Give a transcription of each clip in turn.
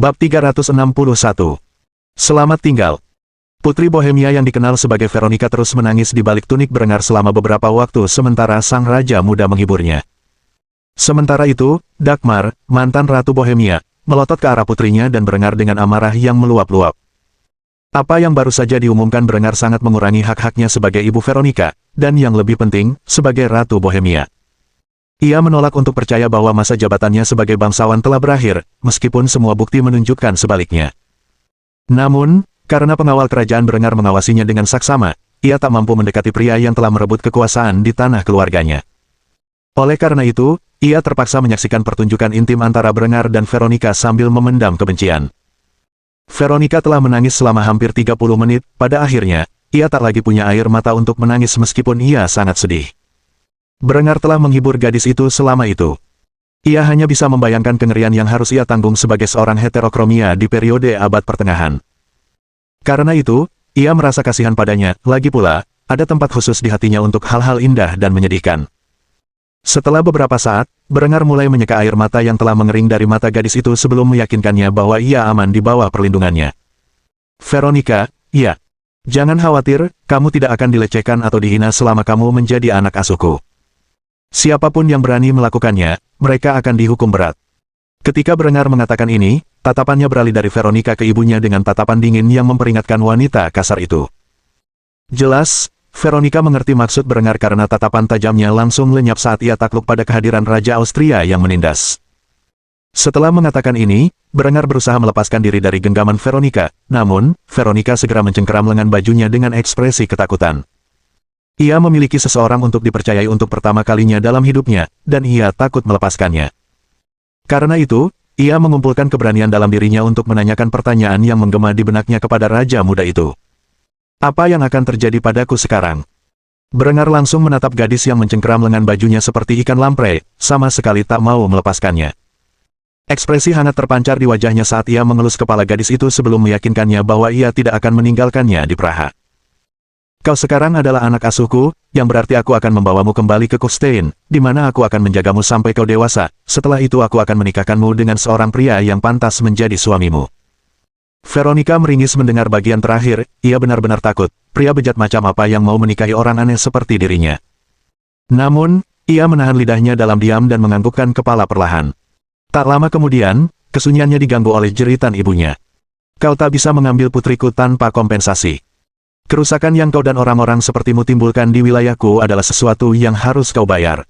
Bab 361. Selamat tinggal. Putri Bohemia yang dikenal sebagai Veronica terus menangis di balik tunik berengar selama beberapa waktu sementara sang raja muda menghiburnya. Sementara itu, Dagmar, mantan Ratu Bohemia, melotot ke arah putrinya dan berengar dengan amarah yang meluap-luap. Apa yang baru saja diumumkan berengar sangat mengurangi hak-haknya sebagai ibu Veronica, dan yang lebih penting, sebagai Ratu Bohemia. Ia menolak untuk percaya bahwa masa jabatannya sebagai bangsawan telah berakhir, meskipun semua bukti menunjukkan sebaliknya. Namun, karena pengawal kerajaan berengar mengawasinya dengan saksama, ia tak mampu mendekati pria yang telah merebut kekuasaan di tanah keluarganya. Oleh karena itu, ia terpaksa menyaksikan pertunjukan intim antara Berengar dan Veronica sambil memendam kebencian. Veronica telah menangis selama hampir 30 menit, pada akhirnya, ia tak lagi punya air mata untuk menangis meskipun ia sangat sedih. Berengar telah menghibur gadis itu selama itu. Ia hanya bisa membayangkan kengerian yang harus ia tanggung sebagai seorang heterokromia di periode abad pertengahan. Karena itu, ia merasa kasihan padanya, lagi pula, ada tempat khusus di hatinya untuk hal-hal indah dan menyedihkan. Setelah beberapa saat, Berengar mulai menyeka air mata yang telah mengering dari mata gadis itu sebelum meyakinkannya bahwa ia aman di bawah perlindungannya. Veronica, ya. Jangan khawatir, kamu tidak akan dilecehkan atau dihina selama kamu menjadi anak asuhku. Siapapun yang berani melakukannya, mereka akan dihukum berat. Ketika Berengar mengatakan ini, tatapannya beralih dari Veronica ke ibunya dengan tatapan dingin yang memperingatkan wanita kasar itu. Jelas, Veronica mengerti maksud Berengar karena tatapan tajamnya langsung lenyap saat ia takluk pada kehadiran Raja Austria yang menindas. Setelah mengatakan ini, Berengar berusaha melepaskan diri dari genggaman Veronica, namun, Veronica segera mencengkeram lengan bajunya dengan ekspresi ketakutan. Ia memiliki seseorang untuk dipercayai untuk pertama kalinya dalam hidupnya, dan ia takut melepaskannya. Karena itu, ia mengumpulkan keberanian dalam dirinya untuk menanyakan pertanyaan yang menggema di benaknya kepada raja muda itu. Apa yang akan terjadi padaku sekarang? Berengar langsung menatap gadis yang mencengkeram lengan bajunya seperti ikan lamprey, sama sekali tak mau melepaskannya. Ekspresi hangat terpancar di wajahnya saat ia mengelus kepala gadis itu sebelum meyakinkannya bahwa ia tidak akan meninggalkannya di Praha. Kau sekarang adalah anak asuhku, yang berarti aku akan membawamu kembali ke Kufstein, di mana aku akan menjagamu sampai kau dewasa, setelah itu aku akan menikahkanmu dengan seorang pria yang pantas menjadi suamimu. Veronica meringis mendengar bagian terakhir, ia benar-benar takut, pria bejat macam apa yang mau menikahi orang aneh seperti dirinya. Namun, ia menahan lidahnya dalam diam dan menganggukkan kepala perlahan. Tak lama kemudian, kesunyiannya diganggu oleh jeritan ibunya. Kau tak bisa mengambil putriku tanpa kompensasi. Kerusakan yang kau dan orang-orang sepertimu timbulkan di wilayahku adalah sesuatu yang harus kau bayar.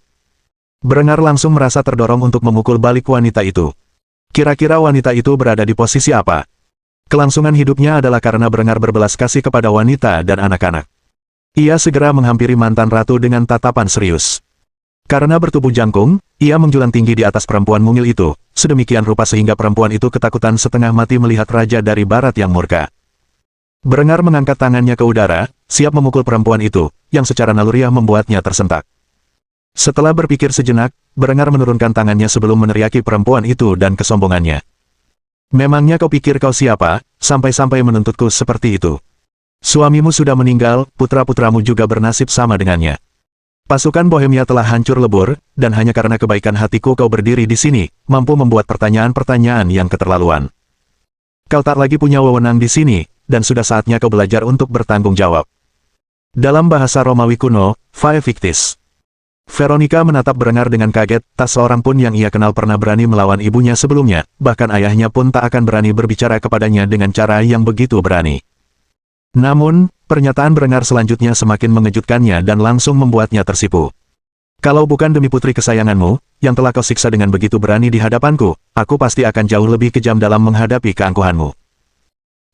Berengar langsung merasa terdorong untuk memukul balik wanita itu. Kira-kira wanita itu berada di posisi apa? Kelangsungan hidupnya adalah karena Berengar berbelas kasih kepada wanita dan anak-anak. Ia segera menghampiri mantan ratu dengan tatapan serius. Karena bertubuh jangkung, ia menjulang tinggi di atas perempuan mungil itu, sedemikian rupa sehingga perempuan itu ketakutan setengah mati melihat raja dari barat yang murka. Berengar mengangkat tangannya ke udara, siap memukul perempuan itu, yang secara naluriah membuatnya tersentak. Setelah berpikir sejenak, Berengar menurunkan tangannya sebelum meneriaki perempuan itu dan kesombongannya. Memangnya kau pikir kau siapa, sampai-sampai menuntutku seperti itu? Suamimu sudah meninggal, putra-putramu juga bernasib sama dengannya. Pasukan Bohemia telah hancur lebur, dan hanya karena kebaikan hatiku kau berdiri di sini, mampu membuat pertanyaan-pertanyaan yang keterlaluan. Kau tak lagi punya wewenang di sini, dan sudah saatnya kau belajar untuk bertanggung jawab. Dalam bahasa Romawi kuno, Vae Victis. Veronica menatap Berengar dengan kaget, tak seorang pun yang ia kenal pernah berani melawan ibunya sebelumnya, bahkan ayahnya pun tak akan berani berbicara kepadanya dengan cara yang begitu berani. Namun, pernyataan Berengar selanjutnya semakin mengejutkannya dan langsung membuatnya tersipu. Kalau bukan demi putri kesayanganmu, yang telah kau siksa dengan begitu berani di hadapanku, aku pasti akan jauh lebih kejam dalam menghadapi keangkuhanmu.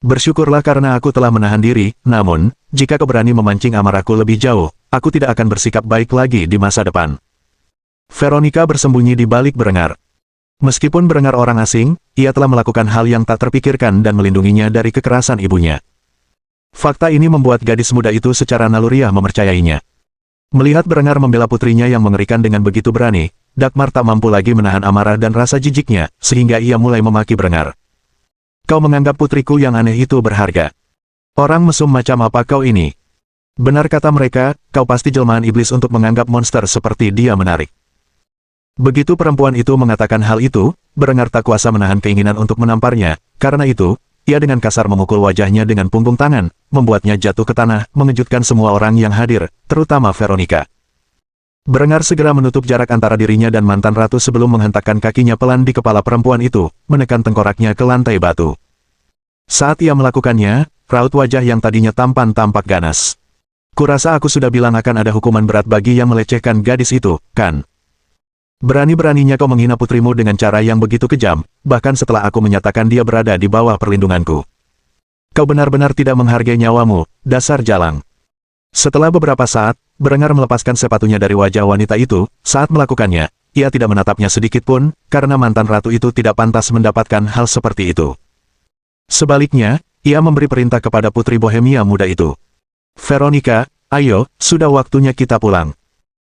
Bersyukurlah karena aku telah menahan diri, namun, jika kau berani memancing amarahku lebih jauh, aku tidak akan bersikap baik lagi di masa depan. Veronica bersembunyi di balik Berengar. Meskipun Berengar orang asing, ia telah melakukan hal yang tak terpikirkan dan melindunginya dari kekerasan ibunya. Fakta ini membuat gadis muda itu secara naluriah mempercayainya. Melihat Berengar membela putrinya yang mengerikan dengan begitu berani, Dagmar tak mampu lagi menahan amarah dan rasa jijiknya, sehingga ia mulai memaki Berengar. Kau menganggap putriku yang aneh itu berharga. Orang mesum macam apa kau ini? Benar kata mereka, kau pasti jelmaan iblis untuk menganggap monster seperti dia menarik. Begitu perempuan itu mengatakan hal itu, Berengar tak kuasa menahan keinginan untuk menamparnya, Karena itu, ia dengan kasar memukul wajahnya dengan punggung tangan, membuatnya jatuh ke tanah, mengejutkan semua orang yang hadir, terutama Veronica. Berengar segera menutup jarak antara dirinya dan mantan ratu sebelum menghentakkan kakinya pelan di kepala perempuan itu, menekan tengkoraknya ke lantai batu. Saat ia melakukannya, raut wajah yang tadinya tampan tampak ganas. Kurasa aku sudah bilang akan ada hukuman berat bagi yang melecehkan gadis itu, kan? Berani-beraninya kau menghina putrimu dengan cara yang begitu kejam, bahkan setelah aku menyatakan dia berada di bawah perlindunganku. Kau benar-benar tidak menghargai nyawamu, dasar jalang. Setelah beberapa saat, Berengar melepaskan sepatunya dari wajah wanita itu. Saat melakukannya, ia tidak menatapnya sedikit pun, karena mantan ratu itu tidak pantas mendapatkan hal seperti itu. Sebaliknya, ia memberi perintah kepada putri Bohemia muda itu. Veronica, ayo, sudah waktunya kita pulang.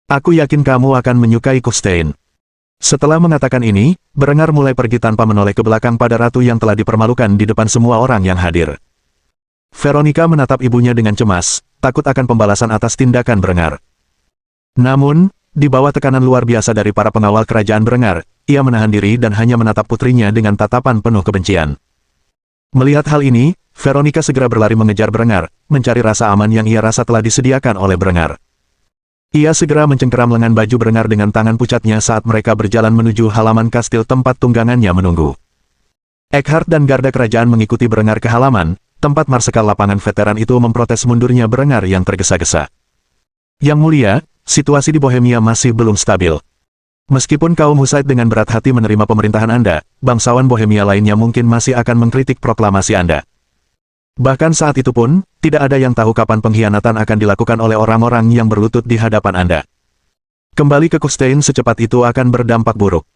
Aku yakin kamu akan menyukai Kufstein. Setelah mengatakan ini, Berengar mulai pergi tanpa menoleh ke belakang pada ratu yang telah dipermalukan di depan semua orang yang hadir. Veronica menatap ibunya dengan cemas, takut akan pembalasan atas tindakan Berengar. Namun, di bawah tekanan luar biasa dari para pengawal kerajaan Berengar, ia menahan diri dan hanya menatap putrinya dengan tatapan penuh kebencian. Melihat hal ini, Veronica segera berlari mengejar Berengar, mencari rasa aman yang ia rasa telah disediakan oleh Berengar. Ia segera mencengkeram lengan baju Berengar dengan tangan pucatnya saat mereka berjalan menuju halaman kastil tempat tunggangannya menunggu. Eckhart dan garda kerajaan mengikuti Berengar ke halaman, tempat marsekal lapangan veteran itu memprotes mundurnya Berengar yang tergesa-gesa. Yang mulia, situasi di Bohemia masih belum stabil. Meskipun kaum Husaid dengan berat hati menerima pemerintahan Anda, bangsawan Bohemia lainnya mungkin masih akan mengkritik proklamasi Anda. Bahkan saat itu pun, tidak ada yang tahu kapan pengkhianatan akan dilakukan oleh orang-orang yang berlutut di hadapan Anda. Kembali ke Kufstein secepat itu akan berdampak buruk.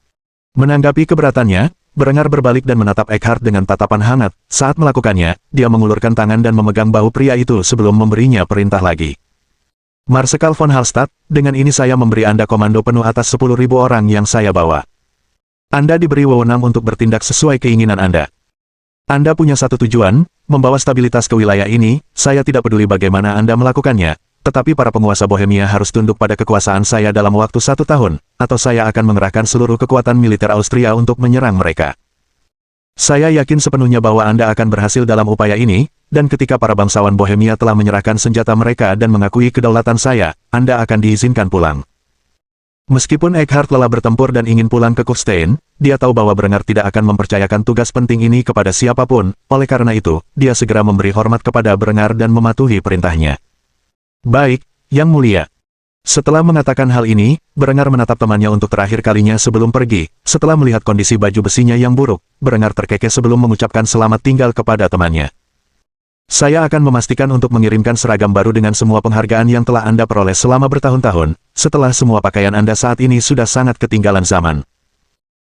Menanggapi keberatannya, Berengar berbalik dan menatap Eckhart dengan tatapan hangat. Saat melakukannya, dia mengulurkan tangan dan memegang bahu pria itu sebelum memberinya perintah lagi. Marsekal von Hallstatt, dengan ini saya memberi Anda komando penuh atas 10.000 orang yang saya bawa. Anda diberi wewenang untuk bertindak sesuai keinginan Anda. Anda punya satu tujuan, membawa stabilitas ke wilayah ini. Saya tidak peduli bagaimana Anda melakukannya, tetapi para penguasa Bohemia harus tunduk pada kekuasaan saya dalam waktu 1 tahun, atau saya akan mengerahkan seluruh kekuatan militer Austria untuk menyerang mereka. Saya yakin sepenuhnya bahwa Anda akan berhasil dalam upaya ini, dan ketika para bangsawan Bohemia telah menyerahkan senjata mereka dan mengakui kedaulatan saya, Anda akan diizinkan pulang. Meskipun Eckhart lelah bertempur dan ingin pulang ke Kufstein, dia tahu bahwa Berengar tidak akan mempercayakan tugas penting ini kepada siapapun, oleh karena itu, dia segera memberi hormat kepada Berengar dan mematuhi perintahnya. Baik, Yang Mulia. Setelah mengatakan hal ini, Berengar menatap temannya untuk terakhir kalinya sebelum pergi. Setelah melihat kondisi baju besinya yang buruk, Berengar terkekeh sebelum mengucapkan selamat tinggal kepada temannya. Saya akan memastikan untuk mengirimkan seragam baru dengan semua penghargaan yang telah Anda peroleh selama bertahun-tahun, setelah semua pakaian Anda saat ini sudah sangat ketinggalan zaman.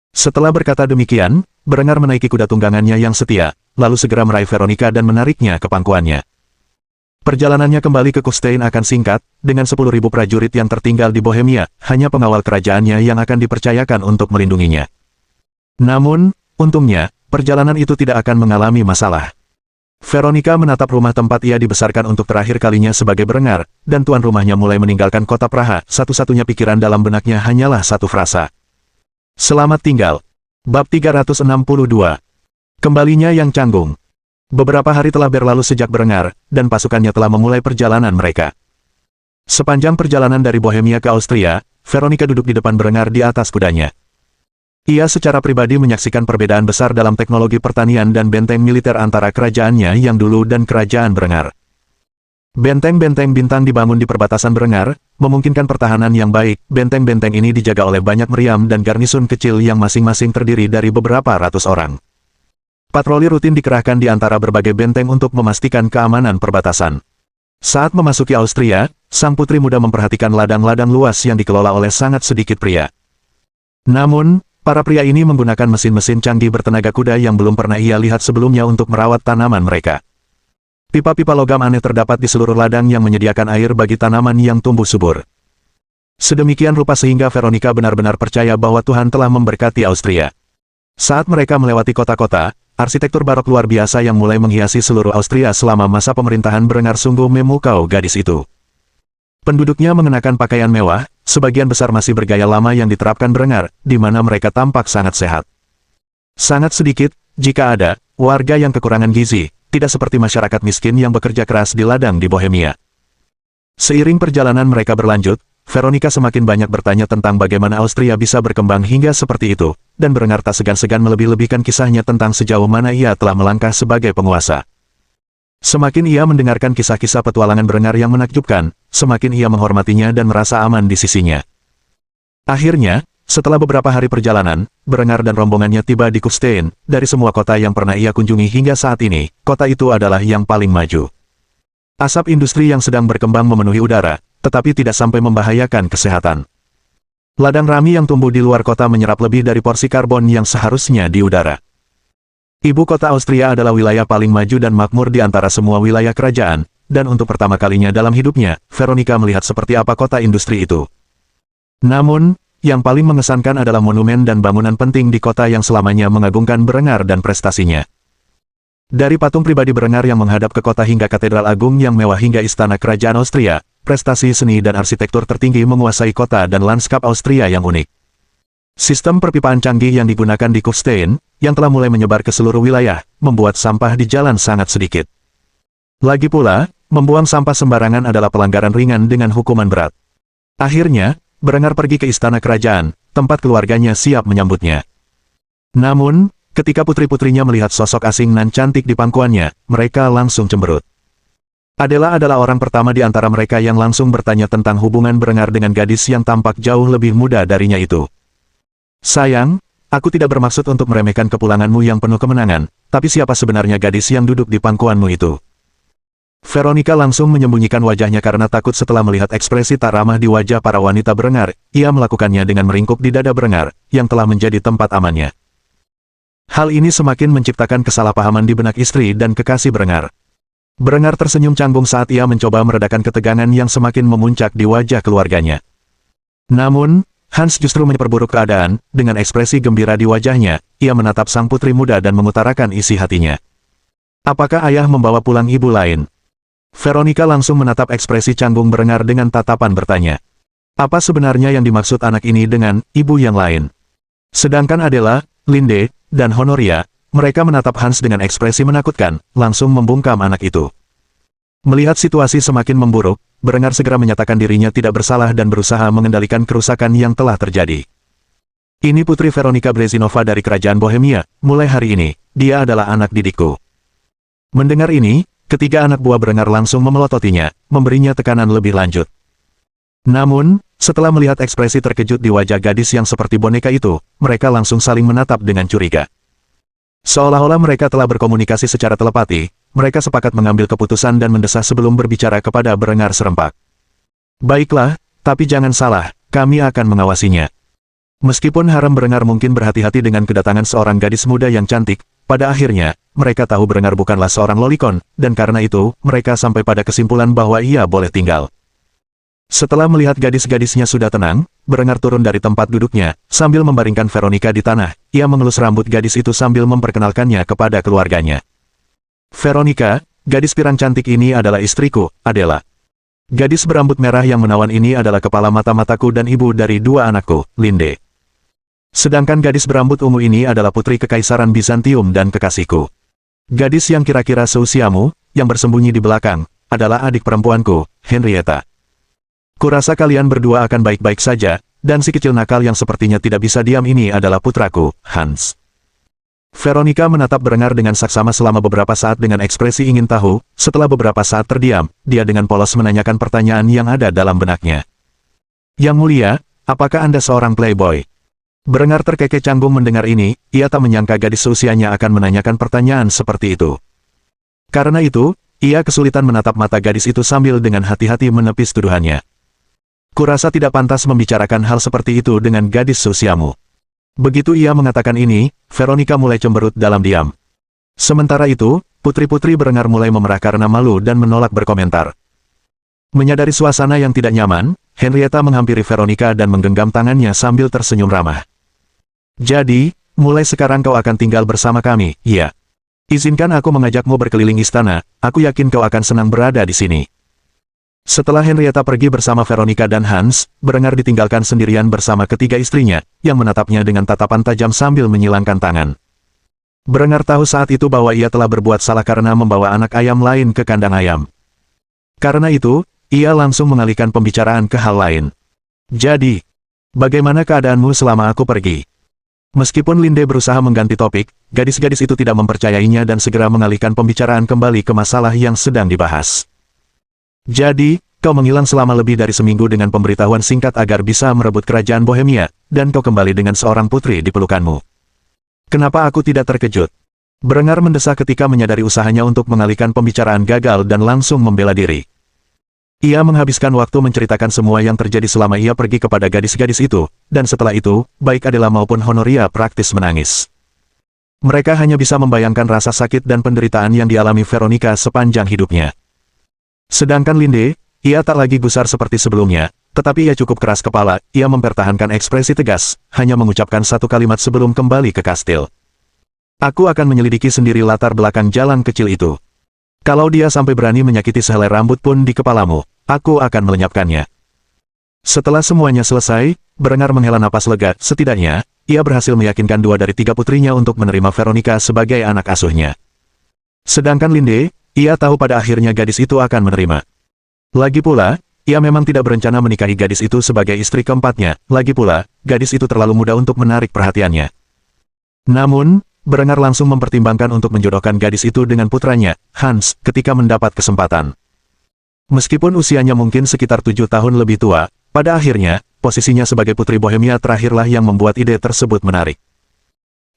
Setelah berkata demikian, Berengar menaiki kuda tunggangannya yang setia, lalu segera meraih Veronica dan menariknya ke pangkuannya. Perjalanannya kembali ke Kufstein akan singkat, dengan 10.000 prajurit yang tertinggal di Bohemia, hanya pengawal kerajaannya yang akan dipercayakan untuk melindunginya. Namun, untungnya, perjalanan itu tidak akan mengalami masalah. Veronica menatap rumah tempat ia dibesarkan untuk terakhir kalinya sebagai Berengar, dan tuan rumahnya mulai meninggalkan kota Praha. Satu-satunya pikiran dalam benaknya hanyalah satu frasa. Selamat tinggal. Bab 362. Kembalinya yang canggung. Beberapa hari telah berlalu sejak Berengar, dan pasukannya telah memulai perjalanan mereka. Sepanjang perjalanan dari Bohemia ke Austria, Veronica duduk di depan Berengar di atas kudanya. Ia secara pribadi menyaksikan perbedaan besar dalam teknologi pertanian dan benteng militer antara kerajaannya yang dulu dan kerajaan Berengar. Benteng-benteng bintang dibangun di perbatasan Berengar, memungkinkan pertahanan yang baik. Benteng-benteng ini dijaga oleh banyak meriam dan garnisun kecil yang masing-masing terdiri dari beberapa ratus orang. Patroli rutin dikerahkan di antara berbagai benteng untuk memastikan keamanan perbatasan. Saat memasuki Austria, sang putri muda memperhatikan ladang-ladang luas yang dikelola oleh sangat sedikit pria. Namun, para pria ini menggunakan mesin-mesin canggih bertenaga kuda yang belum pernah ia lihat sebelumnya untuk merawat tanaman mereka. Pipa-pipa logam aneh terdapat di seluruh ladang yang menyediakan air bagi tanaman yang tumbuh subur. Sedemikian rupa sehingga Veronica benar-benar percaya bahwa Tuhan telah memberkati Austria. Saat mereka melewati kota-kota, arsitektur barok luar biasa yang mulai menghiasi seluruh Austria selama masa pemerintahan Berengar sungguh memukau gadis itu. Penduduknya mengenakan pakaian mewah, sebagian besar masih bergaya lama yang diterapkan Berengar, di mana mereka tampak sangat sehat. Sangat sedikit, jika ada, warga yang kekurangan gizi, tidak seperti masyarakat miskin yang bekerja keras di ladang di Bohemia. Seiring perjalanan mereka berlanjut, Veronica semakin banyak bertanya tentang bagaimana Austria bisa berkembang hingga seperti itu, dan Brenger tak segan-segan melebih-lebihkan kisahnya tentang sejauh mana ia telah melangkah sebagai penguasa. Semakin ia mendengarkan kisah-kisah petualangan Brenger yang menakjubkan, semakin ia menghormatinya dan merasa aman di sisinya. Akhirnya, setelah beberapa hari perjalanan, Brenger dan rombongannya tiba di Kufstein. Dari semua kota yang pernah ia kunjungi hingga saat ini, kota itu adalah yang paling maju. Asap industri yang sedang berkembang memenuhi udara, tetapi tidak sampai membahayakan kesehatan. Ladang rami yang tumbuh di luar kota menyerap lebih dari porsi karbon yang seharusnya di udara. Ibu kota Austria adalah wilayah paling maju dan makmur di antara semua wilayah kerajaan, dan untuk pertama kalinya dalam hidupnya, Veronica melihat seperti apa kota industri itu. Namun, yang paling mengesankan adalah monumen dan bangunan penting di kota yang selamanya mengagungkan Brenger dan prestasinya. Dari patung pribadi Brenger yang menghadap ke kota hingga katedral agung yang mewah hingga istana kerajaan Austria, prestasi seni dan arsitektur tertinggi menguasai kota dan lanskap Austria yang unik. Sistem perpipaan canggih yang digunakan di Kufstein, yang telah mulai menyebar ke seluruh wilayah, membuat sampah di jalan sangat sedikit. Lagi pula, membuang sampah sembarangan adalah pelanggaran ringan dengan hukuman berat. Akhirnya, Brenger pergi ke istana kerajaan, tempat keluarganya siap menyambutnya. Namun, ketika putri-putrinya melihat sosok asing nan cantik di pangkuannya, mereka langsung cemberut. Adela adalah orang pertama di antara mereka yang langsung bertanya tentang hubungan Brenger dengan gadis yang tampak jauh lebih muda darinya itu. Sayang, aku tidak bermaksud untuk meremehkan kepulanganmu yang penuh kemenangan, tapi siapa sebenarnya gadis yang duduk di pangkuanmu itu? Veronica langsung menyembunyikan wajahnya karena takut setelah melihat ekspresi tak ramah di wajah para wanita Brenger. Ia melakukannya dengan meringkuk di dada Brenger, yang telah menjadi tempat amannya. Hal ini semakin menciptakan kesalahpahaman di benak istri dan kekasih Brenger. Brenger tersenyum canggung saat ia mencoba meredakan ketegangan yang semakin memuncak di wajah keluarganya. Namun, Hans justru memperburuk keadaan. Dengan ekspresi gembira di wajahnya, ia menatap sang putri muda dan mengutarakan isi hatinya. Apakah ayah membawa pulang ibu lain? Veronica langsung menatap ekspresi canggung Brenger dengan tatapan bertanya. Apa sebenarnya yang dimaksud anak ini dengan ibu yang lain? Sedangkan Adela, Linde, dan Honoria, mereka menatap Hans dengan ekspresi menakutkan, langsung membungkam anak itu. Melihat situasi semakin memburuk, Brenger segera menyatakan dirinya tidak bersalah dan berusaha mengendalikan kerusakan yang telah terjadi. Ini putri Veronica Brezinova dari kerajaan Bohemia, mulai hari ini, dia adalah anak didikku. Mendengar ini, ketiga anak buah Brenger langsung memelototinya, memberinya tekanan lebih lanjut. Namun, setelah melihat ekspresi terkejut di wajah gadis yang seperti boneka itu, mereka langsung saling menatap dengan curiga. Seolah-olah mereka telah berkomunikasi secara telepati, mereka sepakat mengambil keputusan dan mendesah sebelum berbicara kepada Brenger serempak. Baiklah, tapi jangan salah, kami akan mengawasinya. Meskipun harem Brenger mungkin berhati-hati dengan kedatangan seorang gadis muda yang cantik, pada akhirnya, mereka tahu Brenger bukanlah seorang lolicon, dan karena itu, mereka sampai pada kesimpulan bahwa ia boleh tinggal. Setelah melihat gadis-gadisnya sudah tenang, Brenger turun dari tempat duduknya, sambil membaringkan Veronica di tanah. Ia mengelus rambut gadis itu sambil memperkenalkannya kepada keluarganya. Veronica, gadis pirang cantik ini adalah istriku, Adela. Gadis berambut merah yang menawan ini adalah kepala mata-mataku dan ibu dari dua anakku, Linde. Sedangkan gadis berambut ungu ini adalah putri kekaisaran Bizantium dan kekasihku. Gadis yang kira-kira seusiamu, yang bersembunyi di belakang, adalah adik perempuanku, Henrietta. Kurasa kalian berdua akan baik-baik saja, dan si kecil nakal yang sepertinya tidak bisa diam ini adalah putraku, Hans. Veronica menatap Brenger dengan saksama selama beberapa saat dengan ekspresi ingin tahu. Setelah beberapa saat terdiam, dia dengan polos menanyakan pertanyaan yang ada dalam benaknya. Yang mulia, apakah Anda seorang playboy? Brenger terkekeh canggung mendengar ini, ia tak menyangka gadis seusianya akan menanyakan pertanyaan seperti itu. Karena itu, ia kesulitan menatap mata gadis itu sambil dengan hati-hati menepis tuduhannya. Kurasa tidak pantas membicarakan hal seperti itu dengan gadis seusiamu. Begitu ia mengatakan ini, Veronica mulai cemberut dalam diam. Sementara itu, putri-putri Brenger mulai memerah karena malu dan menolak berkomentar. Menyadari suasana yang tidak nyaman, Henrietta menghampiri Veronica dan menggenggam tangannya sambil tersenyum ramah. Jadi, mulai sekarang kau akan tinggal bersama kami, iya. Izinkan aku mengajakmu berkeliling istana, aku yakin kau akan senang berada di sini. Setelah Henrietta pergi bersama Veronica dan Hans, Brenger ditinggalkan sendirian bersama ketiga istrinya, yang menatapnya dengan tatapan tajam sambil menyilangkan tangan. Berengar tahu saat itu bahwa ia telah berbuat salah karena membawa anak ayam lain ke kandang ayam. Karena itu, ia langsung mengalihkan pembicaraan ke hal lain. Jadi, bagaimana keadaanmu selama aku pergi? Meskipun Linde berusaha mengganti topik, gadis-gadis itu tidak mempercayainya dan segera mengalihkan pembicaraan kembali ke masalah yang sedang dibahas. Jadi, kau menghilang selama lebih dari seminggu dengan pemberitahuan singkat agar bisa merebut kerajaan Bohemia, dan kau kembali dengan seorang putri di pelukanmu. Kenapa aku tidak terkejut? Berengar mendesak ketika menyadari usahanya untuk mengalihkan pembicaraan gagal dan langsung membela diri. Ia menghabiskan waktu menceritakan semua yang terjadi selama ia pergi kepada gadis-gadis itu, dan setelah itu, baik Adela maupun Honoria praktis menangis. Mereka hanya bisa membayangkan rasa sakit dan penderitaan yang dialami Veronica sepanjang hidupnya. Sedangkan Linde, ia tak lagi gusar seperti sebelumnya, tetapi ia cukup keras kepala, ia mempertahankan ekspresi tegas, hanya mengucapkan satu kalimat sebelum kembali ke kastil. Aku akan menyelidiki sendiri latar belakang jalan kecil itu. Kalau dia sampai berani menyakiti sehelai rambut pun di kepalamu, aku akan melenyapkannya. Setelah semuanya selesai, Berengar menghela napas lega, setidaknya, ia berhasil meyakinkan 2 dari 3 putrinya untuk menerima Veronica sebagai anak asuhnya. Sedangkan Linde, ia tahu pada akhirnya gadis itu akan menerima. Lagi pula, ia memang tidak berencana menikahi gadis itu sebagai istri keempatnya, lagi pula, gadis itu terlalu muda untuk menarik perhatiannya. Namun, Berengar langsung mempertimbangkan untuk menjodohkan gadis itu dengan putranya, Hans, ketika mendapat kesempatan. Meskipun usianya mungkin sekitar 7 tahun lebih tua, pada akhirnya, posisinya sebagai putri Bohemia terakhirlah yang membuat ide tersebut menarik.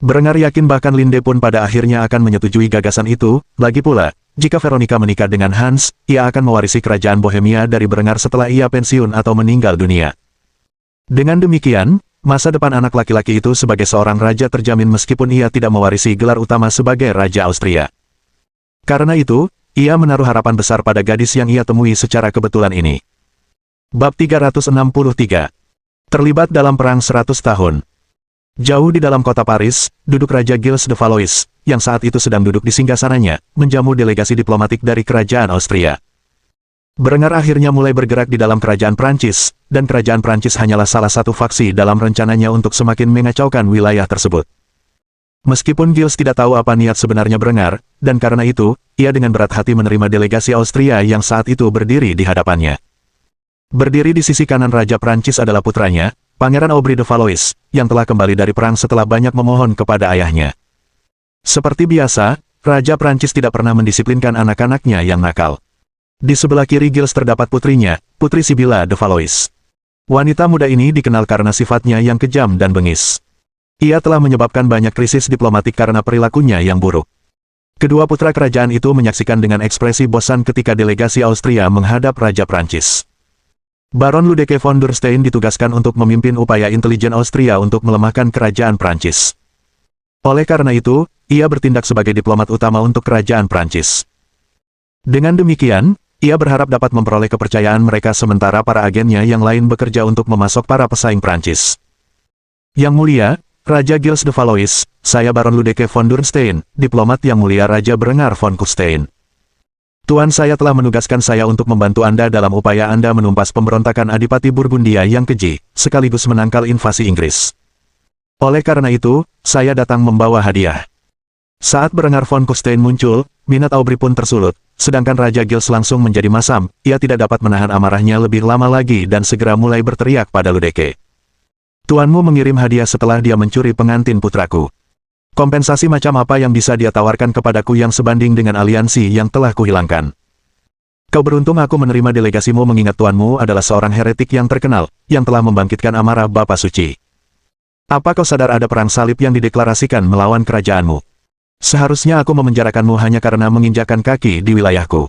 Berengar yakin bahkan Linde pun pada akhirnya akan menyetujui gagasan itu, lagi pula, jika Veronica menikah dengan Hans, ia akan mewarisi kerajaan Bohemia dari Berengar setelah ia pensiun atau meninggal dunia. Dengan demikian, masa depan anak laki-laki itu sebagai seorang raja terjamin meskipun ia tidak mewarisi gelar utama sebagai Raja Austria. Karena itu, ia menaruh harapan besar pada gadis yang ia temui secara kebetulan ini. Bab 363. Terlibat dalam perang 100 tahun. Jauh di dalam kota Paris, duduk Raja Gilles de Valois, yang saat itu sedang duduk di singgasananya, menjamu delegasi diplomatik dari kerajaan Austria. Berengar akhirnya mulai bergerak di dalam kerajaan Prancis, dan kerajaan Prancis hanyalah salah satu faksi dalam rencananya untuk semakin mengacaukan wilayah tersebut. Meskipun Gilles tidak tahu apa niat sebenarnya Berengar, dan karena itu, ia dengan berat hati menerima delegasi Austria yang saat itu berdiri di hadapannya. Berdiri di sisi kanan Raja Prancis adalah putranya, Pangeran Aubry de Valois, yang telah kembali dari perang setelah banyak memohon kepada ayahnya. Seperti biasa, Raja Prancis tidak pernah mendisiplinkan anak-anaknya yang nakal. Di sebelah kiri Gilles terdapat putrinya, Putri Sibylla de Valois. Wanita muda ini dikenal karena sifatnya yang kejam dan bengis. Ia telah menyebabkan banyak krisis diplomatik karena perilakunya yang buruk. Kedua putra kerajaan itu menyaksikan dengan ekspresi bosan ketika delegasi Austria menghadap Raja Prancis. Baron Ludeke von der Stein ditugaskan untuk memimpin upaya intelijen Austria untuk melemahkan kerajaan Prancis. Oleh karena itu, ia bertindak sebagai diplomat utama untuk kerajaan Prancis. Dengan demikian, ia berharap dapat memperoleh kepercayaan mereka sementara para agennya yang lain bekerja untuk memasok para pesaing Prancis. Yang mulia, Raja Gilles de Valois, saya Baron Ludeke von der Stein, diplomat yang mulia Raja Berengar von Kufstein. Tuan saya telah menugaskan saya untuk membantu Anda dalam upaya Anda menumpas pemberontakan Adipati Burgundia yang keji, sekaligus menangkal invasi Inggris. Oleh karena itu, saya datang membawa hadiah. Saat Berengar von Kufstein muncul, minat Aubry pun tersulut, sedangkan Raja Gilles langsung menjadi masam, ia tidak dapat menahan amarahnya lebih lama lagi dan segera mulai berteriak pada Ludeke. Tuanmu mengirim hadiah setelah dia mencuri pengantin putraku. Kompensasi macam apa yang bisa dia tawarkan kepadaku yang sebanding dengan aliansi yang telah kuhilangkan? Kau beruntung aku menerima delegasimu mengingat tuanmu adalah seorang heretik yang terkenal, yang telah membangkitkan amarah Bapa Suci. Apa kau sadar ada perang salib yang dideklarasikan melawan kerajaanmu? Seharusnya aku memenjarakanmu hanya karena menginjakkan kaki di wilayahku.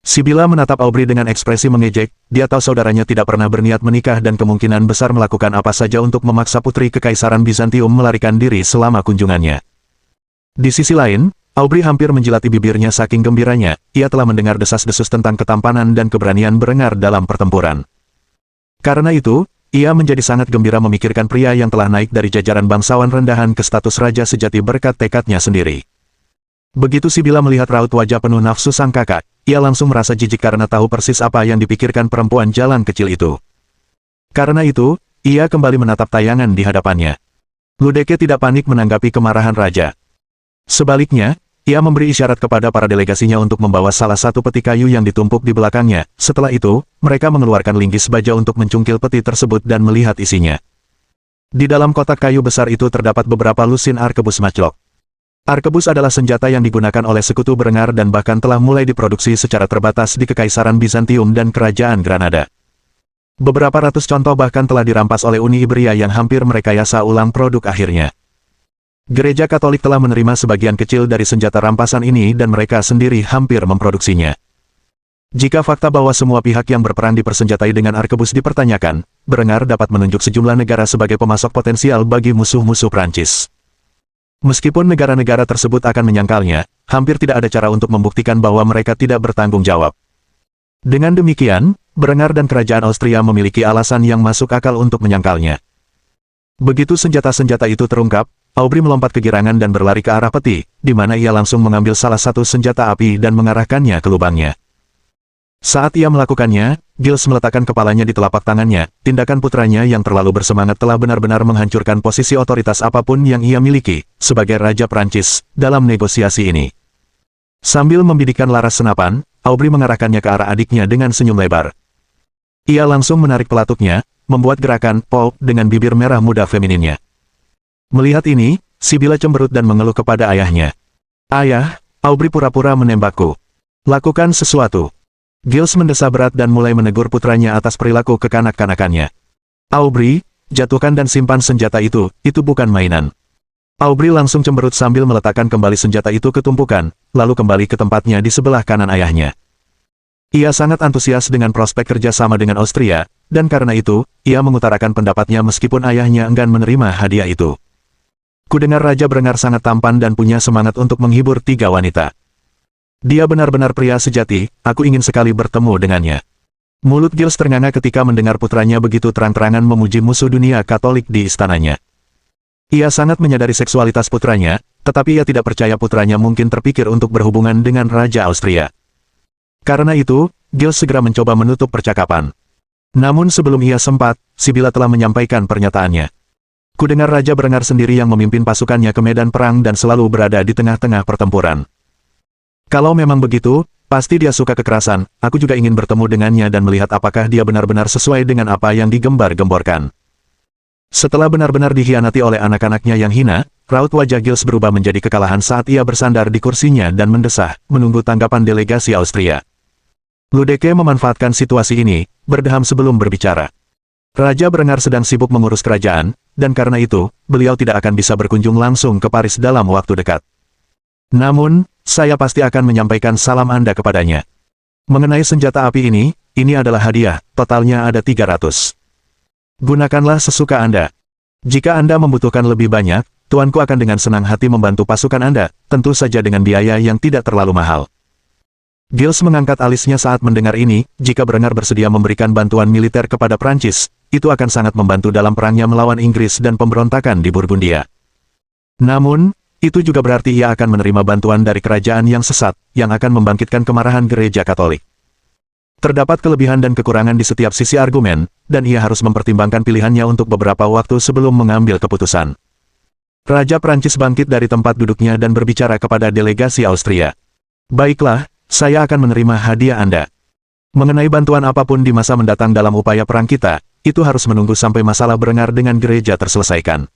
Sibylla menatap Aubry dengan ekspresi mengejek, dia tahu saudaranya tidak pernah berniat menikah dan kemungkinan besar melakukan apa saja untuk memaksa putri Kekaisaran Bizantium melarikan diri selama kunjungannya. Di sisi lain, Aubry hampir menjilati bibirnya saking gembiranya, ia telah mendengar desas-desus tentang ketampanan dan keberanian Berengar dalam pertempuran. Karena itu, ia menjadi sangat gembira memikirkan pria yang telah naik dari jajaran bangsawan rendahan ke status raja sejati berkat tekadnya sendiri. Begitu Sibylla melihat raut wajah penuh nafsu sang kakak, ia langsung merasa jijik karena tahu persis apa yang dipikirkan perempuan jalan kecil itu. Karena itu, ia kembali menatap tayangan di hadapannya. Ludeke tidak panik menanggapi kemarahan raja. Sebaliknya, ia memberi isyarat kepada para delegasinya untuk membawa salah satu peti kayu yang ditumpuk di belakangnya. Setelah itu, mereka mengeluarkan linggis baja untuk mencungkil peti tersebut dan melihat isinya. Di dalam kotak kayu besar itu terdapat beberapa lusin arkebus matchlock. Arkebus adalah senjata yang digunakan oleh sekutu Berengar dan bahkan telah mulai diproduksi secara terbatas di Kekaisaran Bizantium dan Kerajaan Granada. Beberapa ratus contoh bahkan telah dirampas oleh Uni Iberia yang hampir merekayasa ulang produk akhirnya. Gereja Katolik telah menerima sebagian kecil dari senjata rampasan ini dan mereka sendiri hampir memproduksinya. Jika fakta bahwa semua pihak yang berperan dipersenjatai dengan arkebus dipertanyakan, Berengar dapat menunjuk sejumlah negara sebagai pemasok potensial bagi musuh-musuh Prancis. Meskipun negara-negara tersebut akan menyangkalnya, hampir tidak ada cara untuk membuktikan bahwa mereka tidak bertanggung jawab. Dengan demikian, Berengar dan Kerajaan Austria memiliki alasan yang masuk akal untuk menyangkalnya. Begitu senjata-senjata itu terungkap, Aubry melompat kegirangan dan berlari ke arah peti, di mana ia langsung mengambil salah satu senjata api dan mengarahkannya ke lubangnya. Saat ia melakukannya, Giles meletakkan kepalanya di telapak tangannya. Tindakan putranya yang terlalu bersemangat telah benar-benar menghancurkan posisi otoritas apapun yang ia miliki, sebagai Raja Prancis, dalam negosiasi ini. Sambil membidikkan laras senapan, Aubry mengarahkannya ke arah adiknya dengan senyum lebar. Ia langsung menarik pelatuknya, membuat gerakan "pop" dengan bibir merah muda femininnya. Melihat ini, Sibylla cemberut dan mengeluh kepada ayahnya. "Ayah, Aubry pura-pura menembakku. Lakukan sesuatu." Giles mendesah berat dan mulai menegur putranya atas perilaku kekanak-kanakannya. "Aubry, jatuhkan dan simpan senjata itu bukan mainan." Aubry langsung cemberut sambil meletakkan kembali senjata itu ke tumpukan, lalu kembali ke tempatnya di sebelah kanan ayahnya. Ia sangat antusias dengan prospek kerjasama dengan Austria, dan karena itu, ia mengutarakan pendapatnya meskipun ayahnya enggan menerima hadiah itu. "Kudengar Raja Berengar sangat tampan dan punya semangat untuk menghibur 3 wanita. Dia benar-benar pria sejati, aku ingin sekali bertemu dengannya." Mulut Giles ternganga ketika mendengar putranya begitu terang-terangan memuji musuh dunia Katolik di istananya. Ia sangat menyadari seksualitas putranya, tetapi ia tidak percaya putranya mungkin terpikir untuk berhubungan dengan Raja Austria. Karena itu, Giles segera mencoba menutup percakapan. Namun sebelum ia sempat, Sibylla telah menyampaikan pernyataannya. "Kudengar Raja Berengar sendiri yang memimpin pasukannya ke medan perang dan selalu berada di tengah-tengah pertempuran. Kalau memang begitu, pasti dia suka kekerasan. Aku juga ingin bertemu dengannya dan melihat apakah dia benar-benar sesuai dengan apa yang digembar-gemborkan." Setelah benar-benar dikhianati oleh anak-anaknya yang hina, raut wajah Giles berubah menjadi kekalahan saat ia bersandar di kursinya dan mendesah, menunggu tanggapan delegasi Austria. Ludeke memanfaatkan situasi ini, berdeham sebelum berbicara. Raja Berengar sedang sibuk mengurus kerajaan, dan karena itu, beliau tidak akan bisa berkunjung langsung ke Paris dalam waktu dekat. Namun, saya pasti akan menyampaikan salam Anda kepadanya. Mengenai senjata api ini adalah hadiah, totalnya ada 300. Gunakanlah sesuka Anda. Jika Anda membutuhkan lebih banyak, tuanku akan dengan senang hati membantu pasukan Anda, tentu saja dengan biaya yang tidak terlalu mahal. Giles mengangkat alisnya saat mendengar ini. Jika Berengar bersedia memberikan bantuan militer kepada Prancis, itu akan sangat membantu dalam perangnya melawan Inggris dan pemberontakan di Burgundia. Namun, itu juga berarti ia akan menerima bantuan dari kerajaan yang sesat, yang akan membangkitkan kemarahan Gereja Katolik. Terdapat kelebihan dan kekurangan di setiap sisi argumen, dan ia harus mempertimbangkan pilihannya untuk beberapa waktu sebelum mengambil keputusan. Raja Prancis bangkit dari tempat duduknya dan berbicara kepada delegasi Austria. "Baiklah, saya akan menerima hadiah Anda. Mengenai bantuan apapun di masa mendatang dalam upaya perang kita, itu harus menunggu sampai masalah Berengar dengan gereja terselesaikan.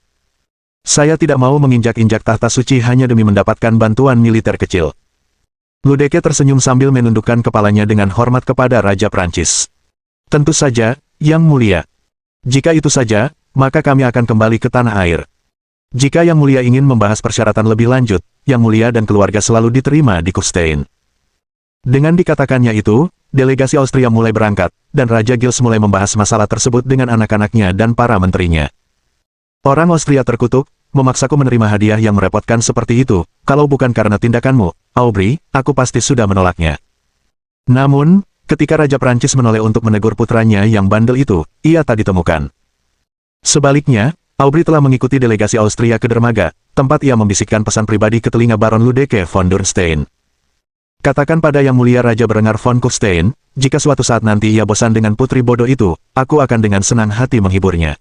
Saya tidak mau menginjak-injak tahta suci hanya demi mendapatkan bantuan militer kecil." Ludeke tersenyum sambil menundukkan kepalanya dengan hormat kepada Raja Prancis. "Tentu saja, Yang Mulia. Jika itu saja, maka kami akan kembali ke tanah air. Jika Yang Mulia ingin membahas persyaratan lebih lanjut, Yang Mulia dan keluarga selalu diterima di Kufstein." Dengan dikatakannya itu, delegasi Austria mulai berangkat, dan Raja Giles mulai membahas masalah tersebut dengan anak-anaknya dan para menterinya. "Orang Austria terkutuk, memaksaku menerima hadiah yang merepotkan seperti itu. Kalau bukan karena tindakanmu, Aubry, aku pasti sudah menolaknya." Namun, ketika Raja Prancis menoleh untuk menegur putranya yang bandel itu, ia tak ditemukan. Sebaliknya, Aubry telah mengikuti delegasi Austria ke dermaga, tempat ia membisikkan pesan pribadi ke telinga Baron Ludeke von Dürnstein. "Katakan pada Yang Mulia Raja Berengar von Kufstein, jika suatu saat nanti ia bosan dengan putri bodoh itu, aku akan dengan senang hati menghiburnya."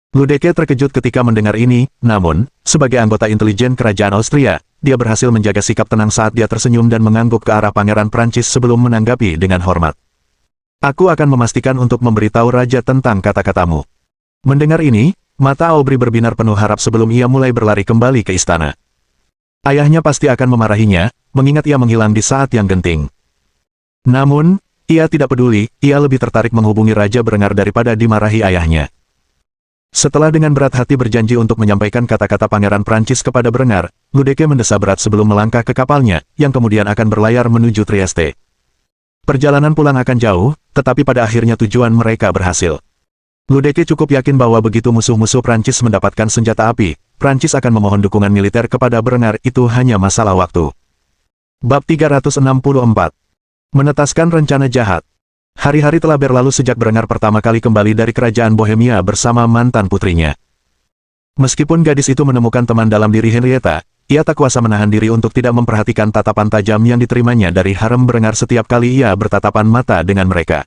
Ludeke terkejut ketika mendengar ini, namun, sebagai anggota intelijen kerajaan Austria, dia berhasil menjaga sikap tenang saat dia tersenyum dan mengangguk ke arah Pangeran Prancis sebelum menanggapi dengan hormat. Aku akan memastikan untuk memberitahu Raja tentang kata-katamu. Mendengar ini, mata Aubry berbinar penuh harap sebelum ia mulai berlari kembali ke istana. Ayahnya pasti akan memarahinya, mengingat ia menghilang di saat yang genting. Namun, ia tidak peduli, ia lebih tertarik menghubungi Raja Berengar daripada dimarahi ayahnya. Setelah dengan berat hati berjanji untuk menyampaikan kata-kata Pangeran Prancis kepada Berengar, Ludeke mendesah berat sebelum melangkah ke kapalnya, yang kemudian akan berlayar menuju Trieste. Perjalanan pulang akan jauh, tetapi pada akhirnya tujuan mereka berhasil. Ludeke cukup yakin bahwa begitu musuh-musuh Prancis mendapatkan senjata api, Prancis akan memohon dukungan militer kepada Berengar, itu hanya masalah waktu. Bab 364. Menetaskan rencana jahat. Hari-hari telah berlalu sejak Berengar pertama kali kembali dari kerajaan Bohemia bersama mantan putrinya. Meskipun gadis itu menemukan teman dalam diri Henrietta, ia tak kuasa menahan diri untuk tidak memperhatikan tatapan tajam yang diterimanya dari harem Berengar setiap kali ia bertatapan mata dengan mereka.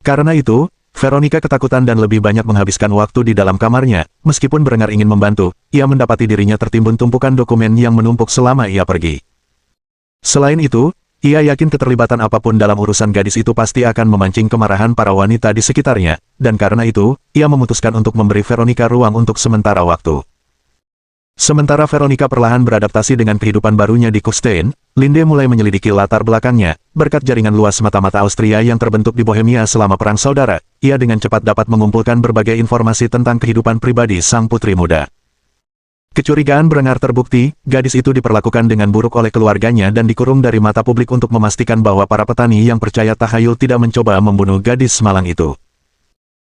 Karena itu, Veronica ketakutan dan lebih banyak menghabiskan waktu di dalam kamarnya. Meskipun Berengar ingin membantu, ia mendapati dirinya tertimbun tumpukan dokumen yang menumpuk selama ia pergi. Selain itu, ia yakin keterlibatan apapun dalam urusan gadis itu pasti akan memancing kemarahan para wanita di sekitarnya, dan karena itu, ia memutuskan untuk memberi Veronica ruang untuk sementara waktu. Sementara Veronica perlahan beradaptasi dengan kehidupan barunya di Kufstein, Linde mulai menyelidiki latar belakangnya. Berkat jaringan luas mata-mata Austria yang terbentuk di Bohemia selama Perang Saudara, ia dengan cepat dapat mengumpulkan berbagai informasi tentang kehidupan pribadi sang putri muda. Kecurigaan Berengar terbukti, gadis itu diperlakukan dengan buruk oleh keluarganya dan dikurung dari mata publik untuk memastikan bahwa para petani yang percaya tahayul tidak mencoba membunuh gadis malang itu.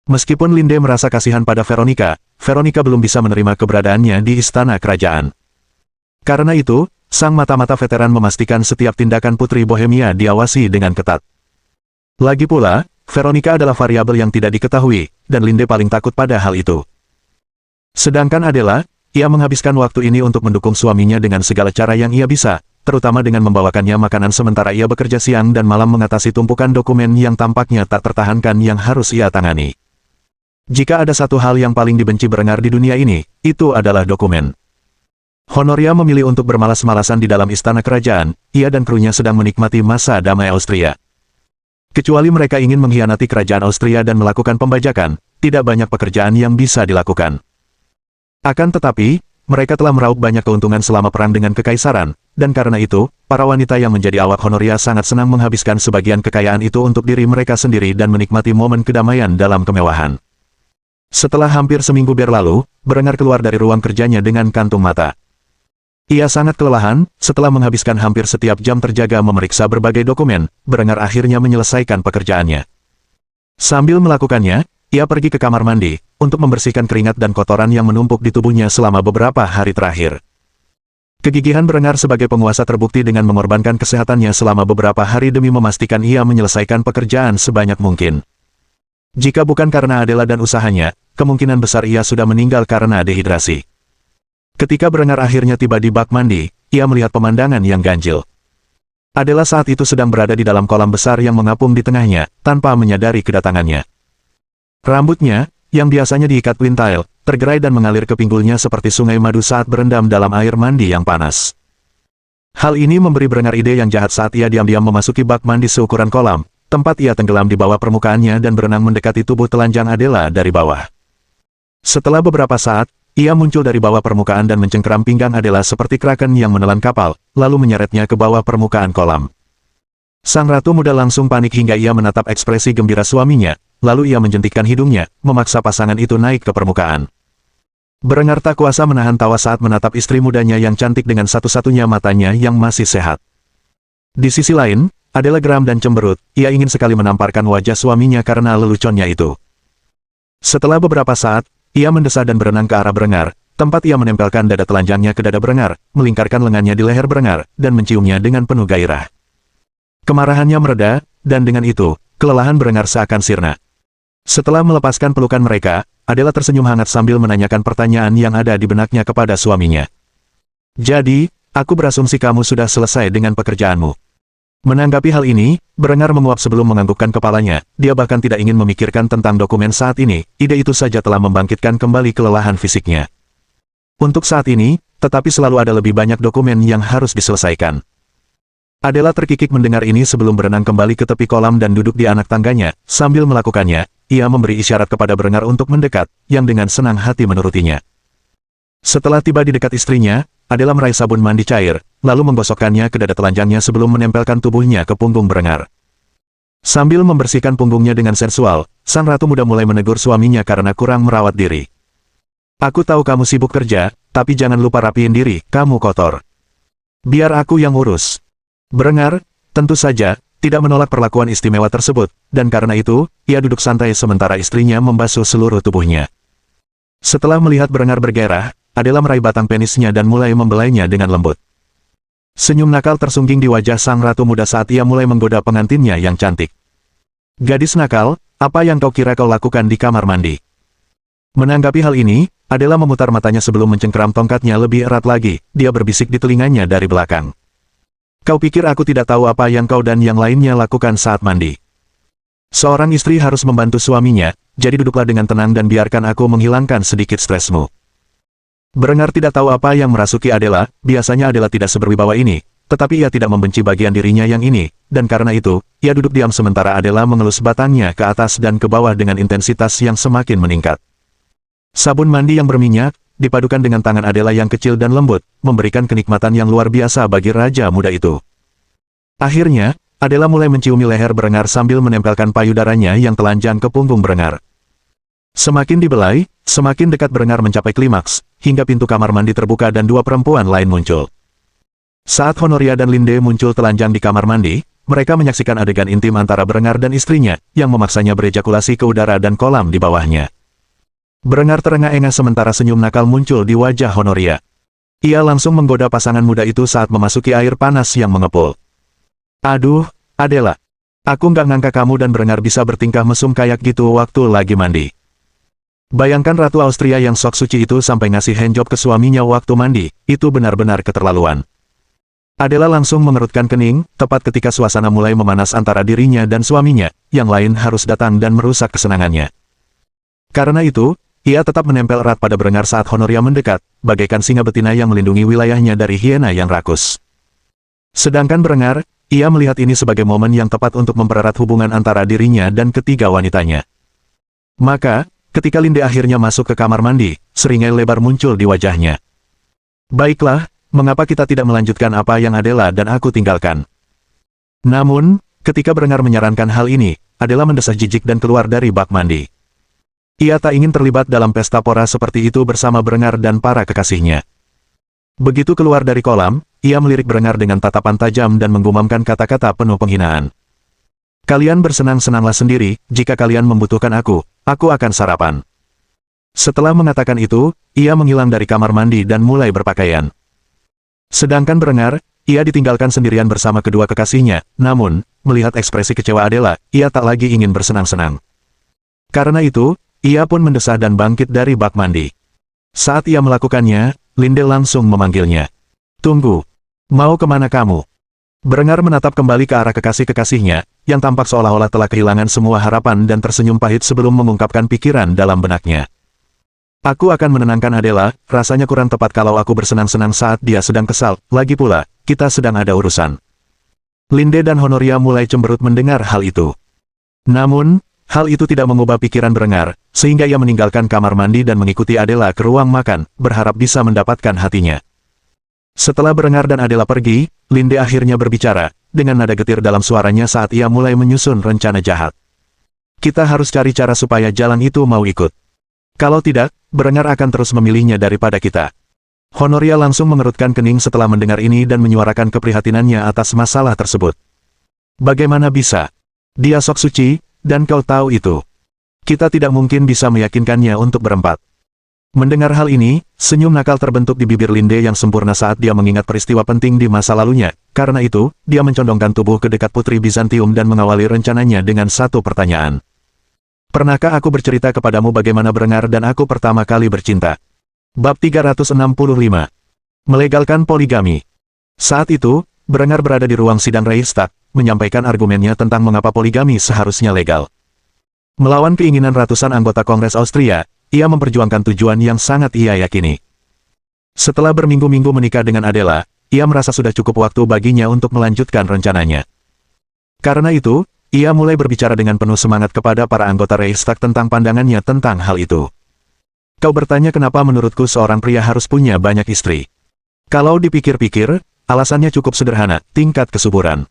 Meskipun Linde merasa kasihan pada Veronica, Veronica belum bisa menerima keberadaannya di istana kerajaan. Karena itu, sang mata-mata veteran memastikan setiap tindakan putri Bohemia diawasi dengan ketat. Lagi pula, Veronica adalah variabel yang tidak diketahui, dan Linde paling takut pada hal itu. Sedangkan Adela, ia menghabiskan waktu ini untuk mendukung suaminya dengan segala cara yang ia bisa, terutama dengan membawakannya makanan sementara ia bekerja siang dan malam mengatasi tumpukan dokumen yang tampaknya tak tertahankan yang harus ia tangani. Jika ada satu hal yang paling dibenci Berengar di dunia ini, itu adalah dokumen. Honoria memilih untuk bermalas-malasan di dalam istana kerajaan, ia dan krunya sedang menikmati masa damai Austria. Kecuali mereka ingin mengkhianati kerajaan Austria dan melakukan pembajakan, tidak banyak pekerjaan yang bisa dilakukan. Akan tetapi, mereka telah meraup banyak keuntungan selama perang dengan kekaisaran, dan karena itu, para wanita yang menjadi awak Honoria sangat senang menghabiskan sebagian kekayaan itu untuk diri mereka sendiri dan menikmati momen kedamaian dalam kemewahan. Setelah hampir seminggu berlalu, Berengar keluar dari ruang kerjanya dengan kantung mata. Ia sangat kelelahan, setelah menghabiskan hampir setiap jam terjaga memeriksa berbagai dokumen, Berengar akhirnya menyelesaikan pekerjaannya. Sambil melakukannya, ia pergi ke kamar mandi, untuk membersihkan keringat dan kotoran yang menumpuk di tubuhnya selama beberapa hari terakhir. Kegigihan Berengar sebagai penguasa terbukti dengan mengorbankan kesehatannya selama beberapa hari demi memastikan ia menyelesaikan pekerjaan sebanyak mungkin. Jika bukan karena Adela dan usahanya, kemungkinan besar ia sudah meninggal karena dehidrasi. Ketika Berengar akhirnya tiba di bak mandi, ia melihat pemandangan yang ganjil. Adela saat itu sedang berada di dalam kolam besar yang mengapung di tengahnya, tanpa menyadari kedatangannya. Rambutnya, yang biasanya diikat quintail, tergerai dan mengalir ke pinggulnya seperti sungai madu saat berendam dalam air mandi yang panas. Hal ini memberi Berengar ide yang jahat saat ia diam-diam memasuki bak mandi seukuran kolam, tempat ia tenggelam di bawah permukaannya dan berenang mendekati tubuh telanjang Adela dari bawah. Setelah beberapa saat, ia muncul dari bawah permukaan dan mencengkeram pinggang Adela seperti kraken yang menelan kapal, lalu menyeretnya ke bawah permukaan kolam. Sang ratu muda langsung panik hingga ia menatap ekspresi gembira suaminya. Lalu ia menjentikkan hidungnya, memaksa pasangan itu naik ke permukaan. Berengar tak kuasa menahan tawa saat menatap istri mudanya yang cantik dengan satu-satunya matanya yang masih sehat. Di sisi lain, Adela geram dan cemberut, ia ingin sekali menamparkan wajah suaminya karena leluconnya itu. Setelah beberapa saat, ia mendesah dan berenang ke arah Berengar, tempat ia menempelkan dada telanjangnya ke dada Berengar, melingkarkan lengannya di leher Berengar, dan menciumnya dengan penuh gairah. Kemarahannya mereda, dan dengan itu, kelelahan Berengar seakan sirna. Setelah melepaskan pelukan mereka, Adela tersenyum hangat sambil menanyakan pertanyaan yang ada di benaknya kepada suaminya. Jadi, aku berasumsi kamu sudah selesai dengan pekerjaanmu. Menanggapi hal ini, Berengar menguap sebelum menganggukkan kepalanya, dia bahkan tidak ingin memikirkan tentang dokumen saat ini, ide itu saja telah membangkitkan kembali kelelahan fisiknya. Untuk saat ini, tetapi selalu ada lebih banyak dokumen yang harus diselesaikan. Adela terkikik mendengar ini sebelum berenang kembali ke tepi kolam dan duduk di anak tangganya, sambil melakukannya, ia memberi isyarat kepada Berengar untuk mendekat, yang dengan senang hati menurutinya. Setelah tiba di dekat istrinya, Adela meraih sabun mandi cair, lalu menggosokkannya ke dada telanjangnya sebelum menempelkan tubuhnya ke punggung Berengar. Sambil membersihkan punggungnya dengan sensual, sang ratu muda mulai menegur suaminya karena kurang merawat diri. Aku tahu kamu sibuk kerja, tapi jangan lupa rapiin diri, kamu kotor. Biar aku yang urus. Berengar, tentu saja, tidak menolak perlakuan istimewa tersebut, dan karena itu, ia duduk santai sementara istrinya membasuh seluruh tubuhnya. Setelah melihat Berengar bergairah, Adela meraih batang penisnya dan mulai membelainya dengan lembut. Senyum nakal tersungging di wajah sang ratu muda saat ia mulai menggoda pengantinnya yang cantik. Gadis nakal, apa yang kau kira kau lakukan di kamar mandi? Menanggapi hal ini, Adela memutar matanya sebelum mencengkeram tongkatnya lebih erat lagi, dia berbisik di telinganya dari belakang. Kau pikir aku tidak tahu apa yang kau dan yang lainnya lakukan saat mandi? Seorang istri harus membantu suaminya, jadi duduklah dengan tenang dan biarkan aku menghilangkan sedikit stresmu. Berengar tidak tahu apa yang merasuki Adela, biasanya Adela tidak seberwibawa ini, tetapi ia tidak membenci bagian dirinya yang ini, dan karena itu, ia duduk diam sementara Adela mengelus batangnya ke atas dan ke bawah dengan intensitas yang semakin meningkat. Sabun mandi yang berminyak, dipadukan dengan tangan Adela yang kecil dan lembut, memberikan kenikmatan yang luar biasa bagi raja muda itu. Akhirnya, Adela mulai menciumi leher Berengar sambil menempelkan payudaranya yang telanjang ke punggung Berengar. Semakin dibelai, semakin dekat Berengar mencapai klimaks, hingga pintu kamar mandi terbuka dan dua perempuan lain muncul. Saat Honoria dan Linde muncul telanjang di kamar mandi, mereka menyaksikan adegan intim antara Berengar dan istrinya, yang memaksanya berejakulasi ke udara dan kolam di bawahnya. Berengar terengah-engah sementara senyum nakal muncul di wajah Honoria. Ia langsung menggoda pasangan muda itu saat memasuki air panas yang mengepul. Aduh, Adela. Aku nggak ngangka kamu dan Berengar bisa bertingkah mesum kayak gitu waktu lagi mandi. Bayangkan Ratu Austria yang sok suci itu sampai ngasih handjob ke suaminya waktu mandi, itu benar-benar keterlaluan. Adela langsung mengerutkan kening, tepat ketika suasana mulai memanas antara dirinya dan suaminya, yang lain harus datang dan merusak kesenangannya. Karena itu, ia tetap menempel erat pada Berengar saat Honoria mendekat, bagaikan singa betina yang melindungi wilayahnya dari hiena yang rakus. Sedangkan Berengar, ia melihat ini sebagai momen yang tepat untuk mempererat hubungan antara dirinya dan ketiga wanitanya. Maka, ketika Linde akhirnya masuk ke kamar mandi, seringai lebar muncul di wajahnya. Baiklah, mengapa kita tidak melanjutkan apa yang Adela dan aku tinggalkan? Namun, ketika Berengar menyarankan hal ini, Adela mendesah jijik dan keluar dari bak mandi. Ia tak ingin terlibat dalam pesta pora seperti itu bersama Berengar dan para kekasihnya. Begitu keluar dari kolam, ia melirik Berengar dengan tatapan tajam dan menggumamkan kata-kata penuh penghinaan. Kalian bersenang-senanglah sendiri, jika kalian membutuhkan aku akan sarapan. Setelah mengatakan itu, ia menghilang dari kamar mandi dan mulai berpakaian. Sedangkan Berengar, ia ditinggalkan sendirian bersama kedua kekasihnya, namun, melihat ekspresi kecewa Adela, ia tak lagi ingin bersenang-senang. Karena itu, ia pun mendesah dan bangkit dari bak mandi. Saat ia melakukannya, Linde langsung memanggilnya. Tunggu. Mau kemana kamu? Berengar menatap kembali ke arah kekasih-kekasihnya, yang tampak seolah-olah telah kehilangan semua harapan dan tersenyum pahit sebelum mengungkapkan pikiran dalam benaknya. Aku akan menenangkan Adela, rasanya kurang tepat kalau aku bersenang-senang saat dia sedang kesal, lagi pula, kita sedang ada urusan. Linde dan Honoria mulai cemberut mendengar hal itu. Namun, hal itu tidak mengubah pikiran Berengar, sehingga ia meninggalkan kamar mandi dan mengikuti Adela ke ruang makan, berharap bisa mendapatkan hatinya. Setelah Berengar dan Adela pergi, Linde akhirnya berbicara, dengan nada getir dalam suaranya saat ia mulai menyusun rencana jahat. Kita harus cari cara supaya jalan itu mau ikut. Kalau tidak, Berengar akan terus memilihnya daripada kita. Honoria langsung mengerutkan kening setelah mendengar ini dan menyuarakan keprihatinannya atas masalah tersebut. Bagaimana bisa? Dia sok suci, dan kau tahu itu. Kita tidak mungkin bisa meyakinkannya untuk berempat. Mendengar hal ini, senyum nakal terbentuk di bibir Linde yang sempurna saat dia mengingat peristiwa penting di masa lalunya. Karena itu, dia mencondongkan tubuh ke dekat Putri Bizantium dan mengawali rencananya dengan satu pertanyaan. Pernahkah aku bercerita kepadamu bagaimana Berengar dan aku pertama kali bercinta? Bab 365. Melegalkan poligami. Saat itu, Berengar berada di ruang sidang Reichstag, menyampaikan argumennya tentang mengapa poligami seharusnya legal. Melawan keinginan ratusan anggota Kongres Austria, ia memperjuangkan tujuan yang sangat ia yakini. Setelah berminggu-minggu menikah dengan Adela, ia merasa sudah cukup waktu baginya untuk melanjutkan rencananya. Karena itu, ia mulai berbicara dengan penuh semangat kepada para anggota Reichstag tentang pandangannya tentang hal itu. Kau bertanya kenapa menurutku seorang pria harus punya banyak istri. Kalau dipikir-pikir, alasannya cukup sederhana, tingkat kesuburan.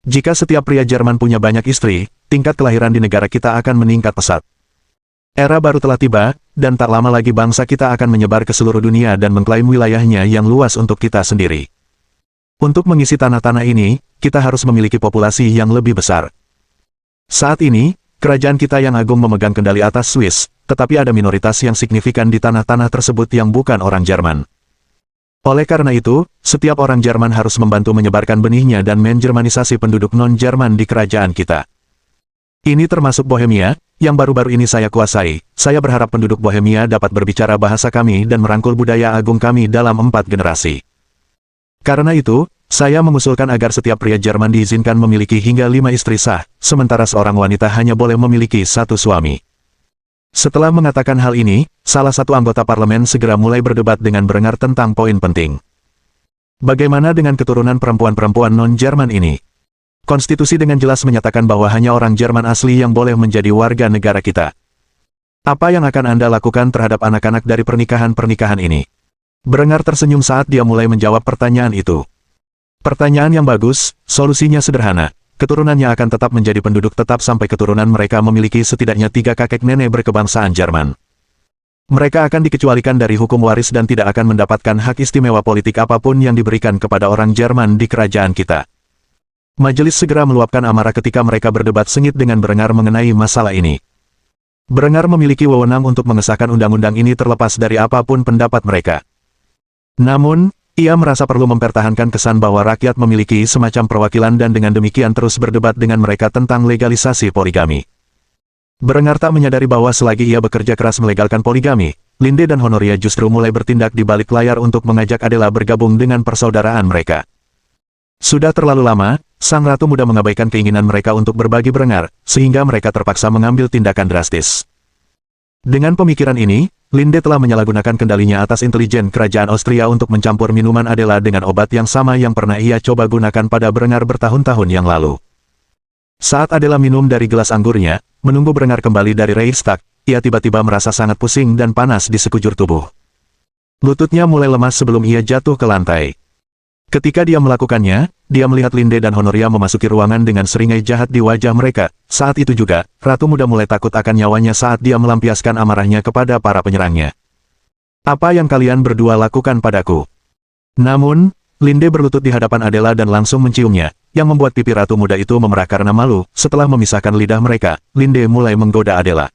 Jika setiap pria Jerman punya banyak istri, tingkat kelahiran di negara kita akan meningkat pesat. Era baru telah tiba, dan tak lama lagi bangsa kita akan menyebar ke seluruh dunia dan mengklaim wilayahnya yang luas untuk kita sendiri. Untuk mengisi tanah-tanah ini, kita harus memiliki populasi yang lebih besar. Saat ini, kerajaan kita yang agung memegang kendali atas Swiss, tetapi ada minoritas yang signifikan di tanah-tanah tersebut yang bukan orang Jerman. Oleh karena itu, setiap orang Jerman harus membantu menyebarkan benihnya dan menjermanisasi penduduk non-Jerman di kerajaan kita. Ini termasuk Bohemia, yang baru-baru ini saya kuasai. Saya berharap penduduk Bohemia dapat berbicara bahasa kami dan merangkul budaya agung kami dalam 4 generasi. Karena itu, saya mengusulkan agar setiap pria Jerman diizinkan memiliki hingga 5 istri sah, sementara seorang wanita hanya boleh memiliki 1 suami. Setelah mengatakan hal ini, salah satu anggota parlemen segera mulai berdebat dengan berengar tentang poin penting. Bagaimana dengan keturunan perempuan-perempuan non-Jerman ini? Konstitusi dengan jelas menyatakan bahwa hanya orang Jerman asli yang boleh menjadi warga negara kita. Apa yang akan Anda lakukan terhadap anak-anak dari pernikahan-pernikahan ini? Berengar tersenyum saat dia mulai menjawab pertanyaan itu. Pertanyaan yang bagus, solusinya sederhana. Keturunannya akan tetap menjadi penduduk tetap sampai keturunan mereka memiliki setidaknya 3 kakek nenek berkebangsaan Jerman. Mereka akan dikecualikan dari hukum waris dan tidak akan mendapatkan hak istimewa politik apapun yang diberikan kepada orang Jerman di kerajaan kita. Majelis segera meluapkan amarah ketika mereka berdebat sengit dengan berengar mengenai masalah ini. Berengar memiliki wewenang untuk mengesahkan undang-undang ini terlepas dari apapun pendapat mereka. Namun, ia merasa perlu mempertahankan kesan bahwa rakyat memiliki semacam perwakilan dan dengan demikian terus berdebat dengan mereka tentang legalisasi poligami. Berengar tak menyadari bahwa selagi ia bekerja keras melegalkan poligami, Linde dan Honoria justru mulai bertindak di balik layar untuk mengajak Adela bergabung dengan persaudaraan mereka. Sudah terlalu lama, sang ratu muda mengabaikan keinginan mereka untuk berbagi Berengar, sehingga mereka terpaksa mengambil tindakan drastis. Dengan pemikiran ini, Linde telah menyalahgunakan kendalinya atas intelijen kerajaan Austria untuk mencampur minuman Adela dengan obat yang sama yang pernah ia coba gunakan pada Berengar bertahun-tahun yang lalu. Saat Adela minum dari gelas anggurnya, menunggu Berengar kembali dari Reichstag, ia tiba-tiba merasa sangat pusing dan panas di sekujur tubuh. Lututnya mulai lemas sebelum ia jatuh ke lantai. Ketika dia melakukannya, dia melihat Linde dan Honoria memasuki ruangan dengan seringai jahat di wajah mereka. Saat itu juga, Ratu Muda mulai takut akan nyawanya saat dia melampiaskan amarahnya kepada para penyerangnya. Apa yang kalian berdua lakukan padaku? Namun, Linde berlutut di hadapan Adela dan langsung menciumnya, yang membuat pipi Ratu Muda itu memerah karena malu. Setelah memisahkan lidah mereka, Linde mulai menggoda Adela.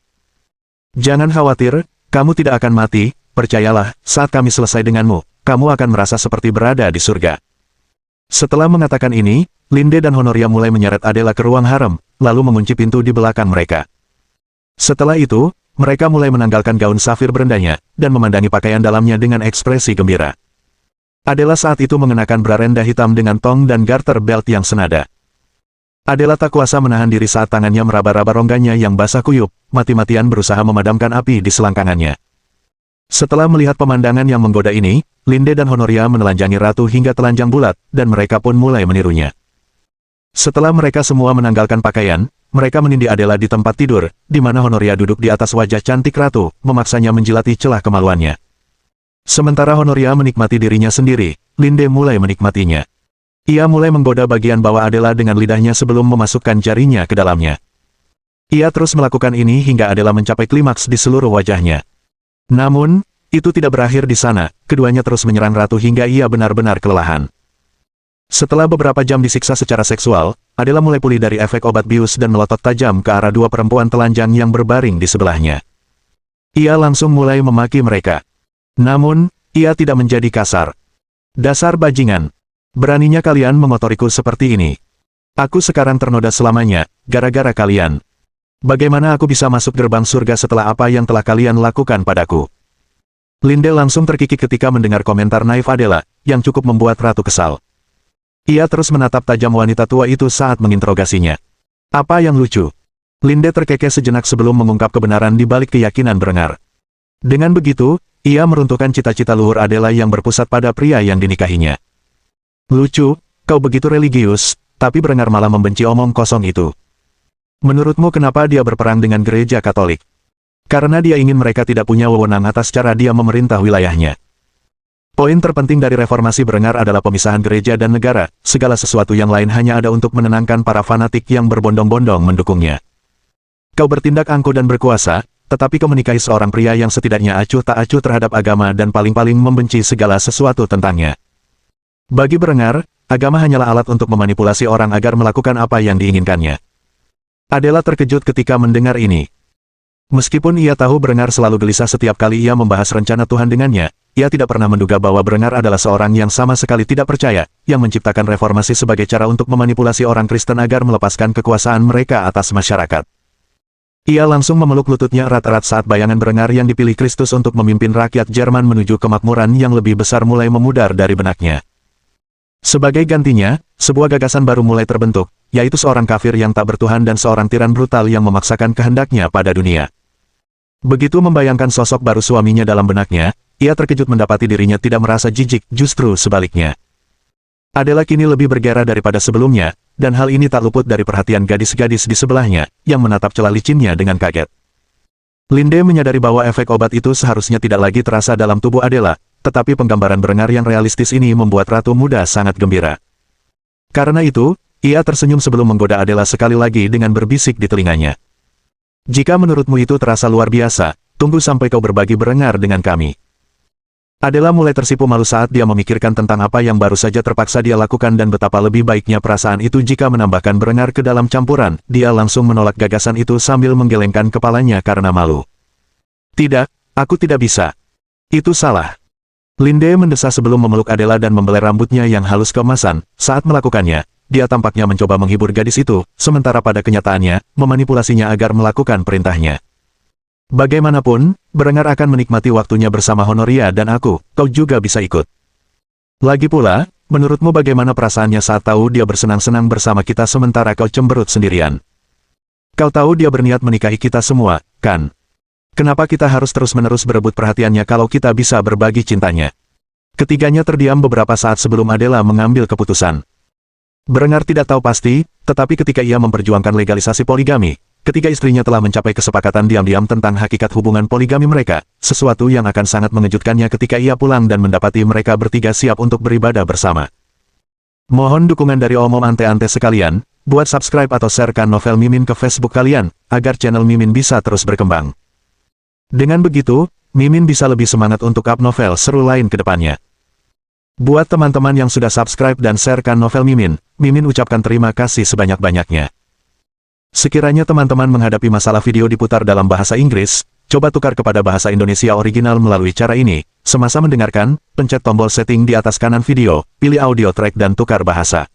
Jangan khawatir, kamu tidak akan mati, percayalah, saat kami selesai denganmu, kamu akan merasa seperti berada di surga. Setelah mengatakan ini, Linde dan Honoria mulai menyeret Adela ke ruang harem, lalu mengunci pintu di belakang mereka. Setelah itu, mereka mulai menanggalkan gaun safir berendahnya, dan memandangi pakaian dalamnya dengan ekspresi gembira. Adela saat itu mengenakan bra rendah hitam dengan tong dan garter belt yang senada. Adela tak kuasa menahan diri saat tangannya meraba-raba rongganya yang basah kuyup, mati-matian berusaha memadamkan api di selangkangannya. Setelah melihat pemandangan yang menggoda ini, Linde dan Honoria menelanjangi ratu hingga telanjang bulat, dan mereka pun mulai menirunya. Setelah mereka semua menanggalkan pakaian, mereka menindih Adela di tempat tidur, di mana Honoria duduk di atas wajah cantik ratu, memaksanya menjilati celah kemaluannya. Sementara Honoria menikmati dirinya sendiri, Linde mulai menikmatinya. Ia mulai menggoda bagian bawah Adela dengan lidahnya sebelum memasukkan jarinya ke dalamnya. Ia terus melakukan ini hingga Adela mencapai klimaks di seluruh wajahnya. Namun, itu tidak berakhir di sana, keduanya terus menyerang ratu hingga ia benar-benar kelelahan. Setelah beberapa jam disiksa secara seksual, Adela mulai pulih dari efek obat bius dan melotot tajam ke arah 2 perempuan telanjang yang berbaring di sebelahnya. Ia langsung mulai memaki mereka. Namun, ia tidak menjadi kasar. Dasar bajingan. Beraninya kalian mengotoriku seperti ini. Aku sekarang ternoda selamanya, gara-gara kalian. Bagaimana aku bisa masuk gerbang surga setelah apa yang telah kalian lakukan padaku? Linde langsung terkikik ketika mendengar komentar naif Adela, yang cukup membuat ratu kesal. Ia terus menatap tajam wanita tua itu saat menginterogasinya. Apa yang lucu? Linde terkekeh sejenak sebelum mengungkap kebenaran di balik keyakinan Berengar. Dengan begitu, ia meruntuhkan cita-cita luhur Adela yang berpusat pada pria yang dinikahinya. Lucu, kau begitu religius, tapi Berengar malah membenci omong kosong itu. Menurutmu kenapa dia berperang dengan gereja Katolik? Karena dia ingin mereka tidak punya wewenang atas cara dia memerintah wilayahnya. Poin terpenting dari reformasi Berengar adalah pemisahan gereja dan negara, segala sesuatu yang lain hanya ada untuk menenangkan para fanatik yang berbondong-bondong mendukungnya. Kau bertindak angkuh dan berkuasa, tetapi kau menikahi seorang pria yang setidaknya acuh tak acuh terhadap agama dan paling-paling membenci segala sesuatu tentangnya. Bagi Berengar, agama hanyalah alat untuk memanipulasi orang agar melakukan apa yang diinginkannya. Adela terkejut ketika mendengar ini. Meskipun ia tahu Berengar selalu gelisah setiap kali ia membahas rencana Tuhan dengannya, ia tidak pernah menduga bahwa Berengar adalah seorang yang sama sekali tidak percaya, yang menciptakan reformasi sebagai cara untuk memanipulasi orang Kristen agar melepaskan kekuasaan mereka atas masyarakat. Ia langsung memeluk lututnya erat-erat saat bayangan Berengar yang dipilih Kristus untuk memimpin rakyat Jerman menuju kemakmuran yang lebih besar mulai memudar dari benaknya. Sebagai gantinya, sebuah gagasan baru mulai terbentuk, yaitu seorang kafir yang tak bertuhan dan seorang tiran brutal yang memaksakan kehendaknya pada dunia. Begitu membayangkan sosok baru suaminya dalam benaknya, ia terkejut mendapati dirinya tidak merasa jijik, justru sebaliknya. Adela kini lebih bergairah daripada sebelumnya, dan hal ini tak luput dari perhatian gadis-gadis di sebelahnya, yang menatap celah licinnya dengan kaget. Linde menyadari bahwa efek obat itu seharusnya tidak lagi terasa dalam tubuh Adela, tetapi penggambaran Berengar yang realistis ini membuat ratu muda sangat gembira. Karena itu, ia tersenyum sebelum menggoda Adela sekali lagi dengan berbisik di telinganya. Jika menurutmu itu terasa luar biasa, tunggu sampai kau berbagi Berengar dengan kami. Adela mulai tersipu malu saat dia memikirkan tentang apa yang baru saja terpaksa dia lakukan dan betapa lebih baiknya perasaan itu jika menambahkan Berengar ke dalam campuran. Dia langsung menolak gagasan itu sambil menggelengkan kepalanya karena malu. Tidak, aku tidak bisa. Itu salah. Linde mendesah sebelum memeluk Adela dan membelai rambutnya yang halus keemasan. Saat melakukannya, dia tampaknya mencoba menghibur gadis itu, sementara pada kenyataannya, memanipulasinya agar melakukan perintahnya. Bagaimanapun, Berengar akan menikmati waktunya bersama Honoria dan aku, kau juga bisa ikut. Lagi pula, menurutmu bagaimana perasaannya saat tahu dia bersenang-senang bersama kita sementara kau cemberut sendirian? Kau tahu dia berniat menikahi kita semua, kan? Kenapa kita harus terus-menerus berebut perhatiannya kalau kita bisa berbagi cintanya? Ketiganya terdiam beberapa saat sebelum Adela mengambil keputusan. Berengar tidak tahu pasti, tetapi ketika ia memperjuangkan legalisasi poligami, ketika istrinya telah mencapai kesepakatan diam-diam tentang hakikat hubungan poligami mereka, sesuatu yang akan sangat mengejutkannya ketika ia pulang dan mendapati mereka bertiga siap untuk beribadah bersama. Mohon dukungan dari omom ante-ante sekalian, buat subscribe atau sharekan novel Mimin ke Facebook kalian, agar channel Mimin bisa terus berkembang. Dengan begitu, Mimin bisa lebih semangat untuk up novel seru lain ke depannya. Buat teman-teman yang sudah subscribe dan sharekan novel Mimin, Mimin ucapkan terima kasih sebanyak-banyaknya. Sekiranya teman-teman menghadapi masalah video diputar dalam bahasa Inggris, coba tukar kepada bahasa Indonesia original melalui cara ini. Semasa mendengarkan, pencet tombol setting di atas kanan video, pilih audio track dan tukar bahasa.